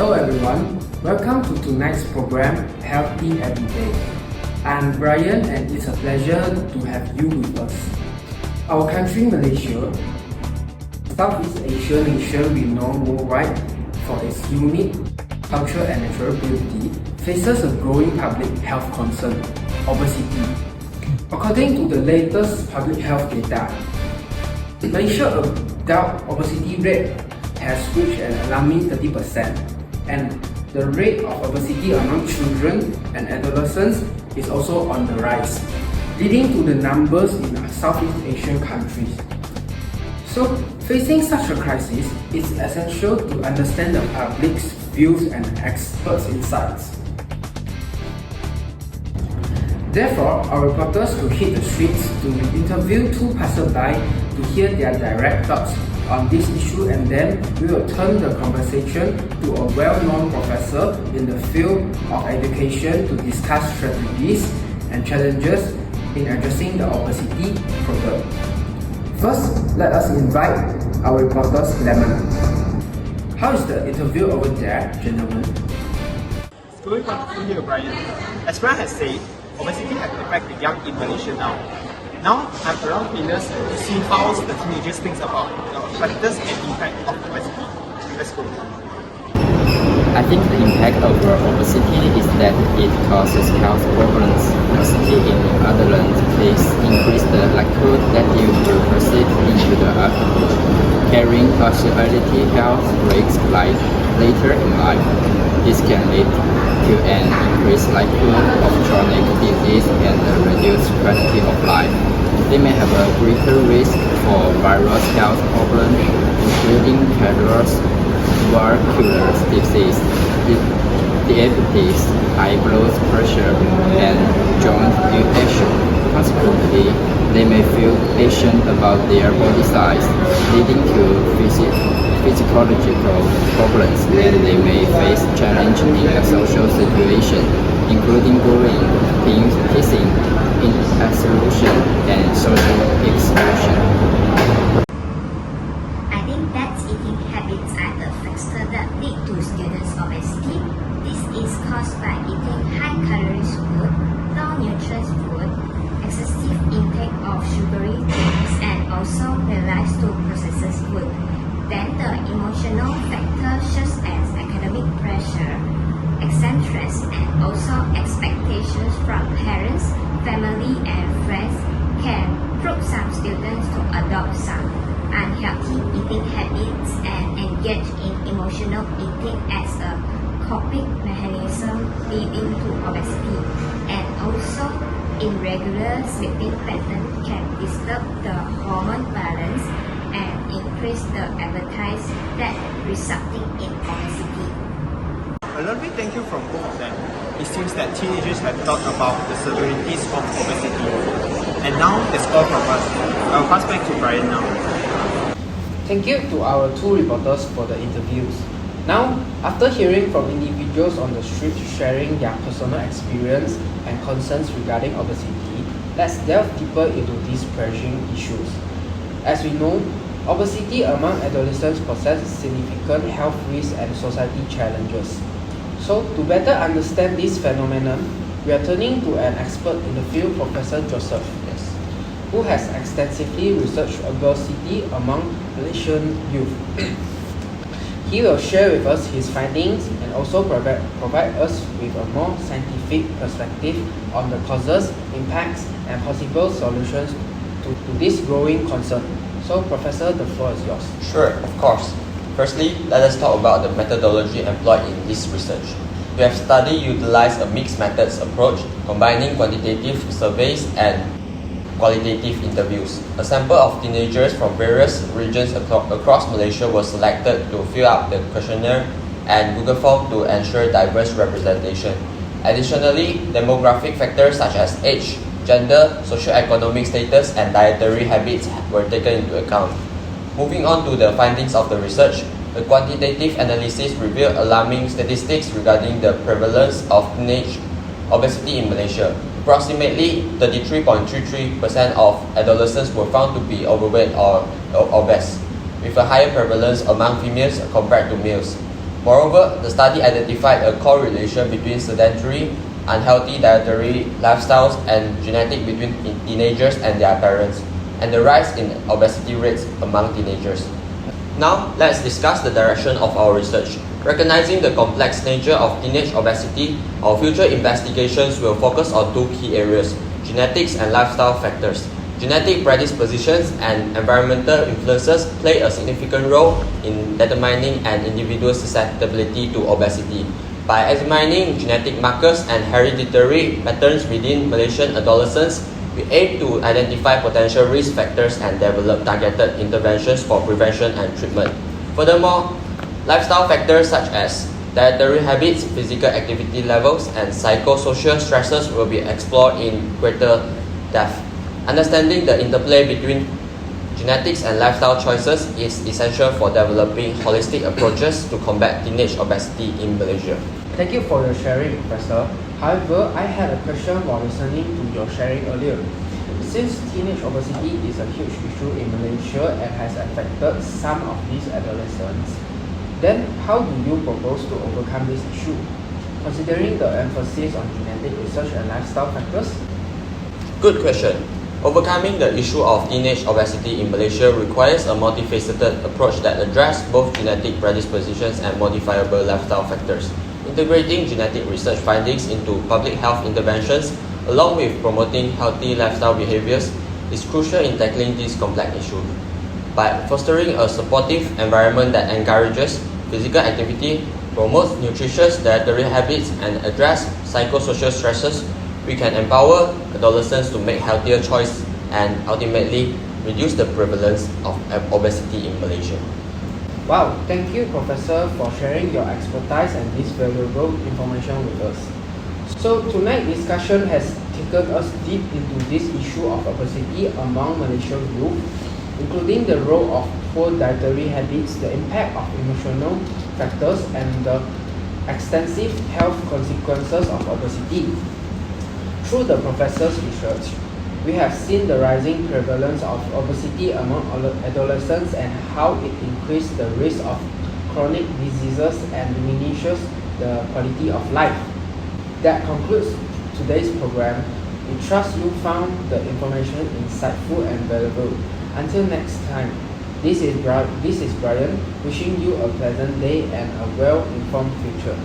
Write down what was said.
Hello everyone, welcome to tonight's program Healthy Every Day. I'm Brian and it's a pleasure to have you with us. Our country Malaysia, Southeast Asian nation renowned worldwide for its unique culture and natural beauty, faces a growing public health concern, obesity. According to the latest public health data, Malaysia's adult obesity rate has reached an alarming 30%, and the rate of obesity among children and adolescents is also on the rise, leading to the numbers in Southeast Asian countries. So, facing such a crisis, it's essential to understand the public's views and experts' insights. Therefore, our reporters will hit the streets to interview two passersby to hear their direct thoughts on this issue, and then we will turn the conversation to a well-known professor in the field of education to discuss strategies and challenges in addressing the obesity problem. First, let us invite our reporters, Lemon. How is the interview over there, gentlemen? It's going wonderful here, Brian. As Brian has said, obesity has affected the young in Malaysia now. Now, I'm around pillars to see how the teenagers think about the factors and impact of obesity. Let's go. I think the impact of obesity is that it causes health problems. Obesity in adolescents is increase the likelihood that you will proceed into the adulthood, carrying possibility health risks like later in life. This can lead to an increased likelihood of chronic disease and a reduced quality of life. They may have a greater risk for various health problems, including cardiovascular disease, diabetes, high blood pressure, and joint infection. Consequently, they may feel anxious about their body size, leading to physiological problems, and they may face challenges in a social situation, including bullying, teasing, isolation, and social exclusion. I think that eating habits are the factors that lead to students' obesity. This is caused by eating high-calorie food, low-nutrient food, excessive intake of sugary drinks, and also reliance to processed food. Then the emotional factors such as academic pressure, exam stress, and also expectations from parents, family, and friends can prompt some students to adopt some unhealthy eating habits and engage in emotional eating as a coping mechanism leading to obesity. And also, irregular sleeping pattern can disturb the hormone balance and increase the appetite that resulting in obesity. A lovely thank you from both of them. It seems that teenagers have thought about the severities of obesity. And now, that's all from us. I'll pass back to Brian now. Thank you to our two reporters for the interviews. Now, after hearing from individuals on the street sharing their personal experience and concerns regarding obesity, let's delve deeper into these pressing issues. As we know, obesity among adolescents poses significant health risks and society challenges. So, to better understand this phenomenon, we are turning to an expert in the field, Professor Joseph, who has extensively researched obesity among Malaysian youth. He will share with us his findings and also provide us with a more scientific perspective on the causes, impacts, and possible solutions to this growing concern. So, Professor, the floor is yours. Sure, of course. Firstly, let us talk about the methodology employed in this research. We have utilized a mixed methods approach, combining quantitative surveys and qualitative interviews. A sample of teenagers from various regions across Malaysia was selected to fill out the questionnaire and Google form to ensure diverse representation. Additionally, demographic factors such as age, gender, socio-economic status, and dietary habits were taken into account. Moving on to the findings of the research, the quantitative analysis revealed alarming statistics regarding the prevalence of teenage obesity in Malaysia. Approximately 33.33% of adolescents were found to be overweight or obese, with a higher prevalence among females compared to males. Moreover, the study identified a correlation between sedentary, unhealthy dietary lifestyles and genetic between teenagers and their parents, and the rise in obesity rates among teenagers. Now, let's discuss the direction of our research. Recognizing the complex nature of teenage obesity, our future investigations will focus on two key areas: genetics and lifestyle factors. Genetic predispositions and environmental influences play a significant role in determining an individual's susceptibility to obesity. By examining genetic markers and hereditary patterns within Malaysian adolescents, we aim to identify potential risk factors and develop targeted interventions for prevention and treatment. Furthermore, lifestyle factors such as dietary habits, physical activity levels, and psychosocial stresses will be explored in greater depth. Understanding the interplay between genetics and lifestyle choices is essential for developing holistic approaches to combat teenage obesity in Malaysia. Thank you for your sharing, Professor. However, I had a question while listening to your sharing earlier. Since teenage obesity is a huge issue in Malaysia and has affected some of these adolescents, then how do you propose to overcome this issue, considering the emphasis on genetic research and lifestyle factors? Good question. Overcoming the issue of teenage obesity in Malaysia requires a multifaceted approach that addresses both genetic predispositions and modifiable lifestyle factors. Integrating genetic research findings into public health interventions, along with promoting healthy lifestyle behaviors, is crucial in tackling this complex issue. By fostering a supportive environment that encourages physical activity, promotes nutritious dietary habits, and addresses psychosocial stresses, we can empower adolescents to make healthier choices and ultimately reduce the prevalence of obesity in Malaysia. Wow, thank you, Professor, for sharing your expertise and this valuable information with us. So tonight's discussion has taken us deep into this issue of obesity among Malaysian youth, including the role of poor dietary habits, the impact of emotional factors, and the extensive health consequences of obesity. Through the professor's research, we have seen the rising prevalence of obesity among adolescents and how it increases the risk of chronic diseases and diminishes the quality of life. That concludes today's program. We trust you found the information insightful and valuable. Until next time, this is Brian wishing you a pleasant day and a well-informed future.